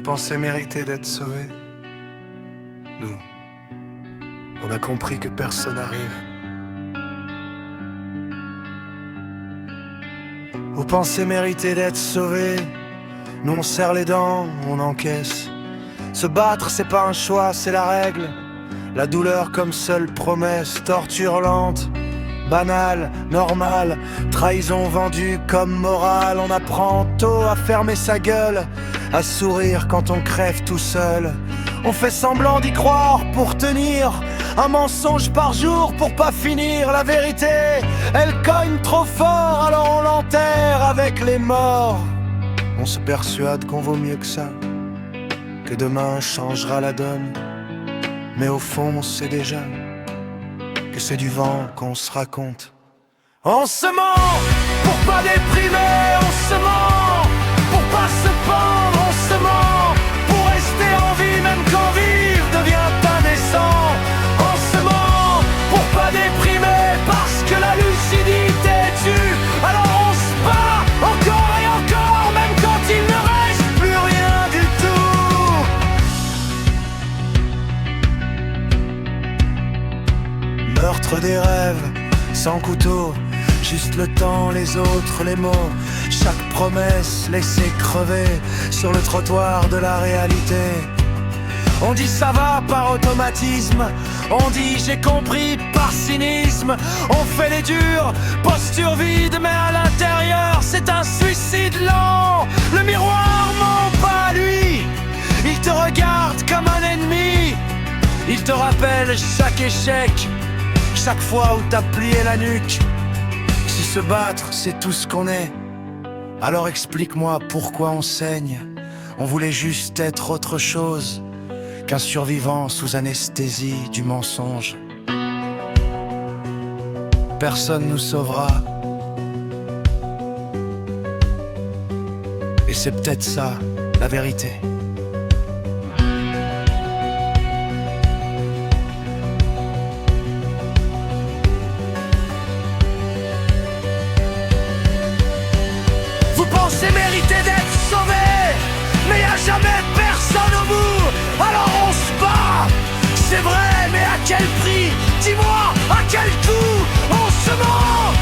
pensez mériter d'être sauvé? Nous, on a compris que personne n'arrive. Vous pensez mériter d'être sauvé? Nous on serre les dents, on encaisse. Se battre c'est pas un choix, c'est la règle. La douleur comme seule promesse, torture lente, banale, normale, trahison vendue comme morale. On apprend tôt à fermer sa gueule, à sourire quand on crève tout seul. On fait semblant d'y croire pour tenir, un mensonge par jour pour pas finir. La vérité, elle cogne trop fort, alors on l'enterre avec les morts. On se persuade qu'on vaut mieux que ça, que demain changera la donne. Mais au fond on sait déjà que c'est du vent qu'on se raconte. On se ment pour pas déprimer, on se ment pour pas se pendre, on se ment pour rester en vie même quand vivre devient indécent. On se ment pour pas déprimer parce que la lucidité tue. Alors on se bat encore et encore même quand il ne reste plus rien du tout. Meurtre des rêves, sans couteau, juste le temps, les autres, les mots. Chaque promesse laissée crever sur le trottoir de la réalité. On dit ça va par automatisme, on dit j'ai compris par cynisme. On fait les durs, posture vide, mais à l'intérieur c'est un suicide lent. Le miroir ment pas à lui, il te regarde comme un ennemi. Il te rappelle chaque échec, chaque fois où t'as plié la nuque. Si se battre c'est tout ce qu'on est, alors explique-moi pourquoi on saigne. On voulait juste être autre chose qu'un survivant sous anesthésie du mensonge. Personne nous sauvera, et c'est peut-être ça la vérité. Vous pensez mériter d'être sauvé, mais y a jamais personne au bout. Alors on se bat, c'est vrai, mais à quel prix? Dis-moi, à quel coût? On se ment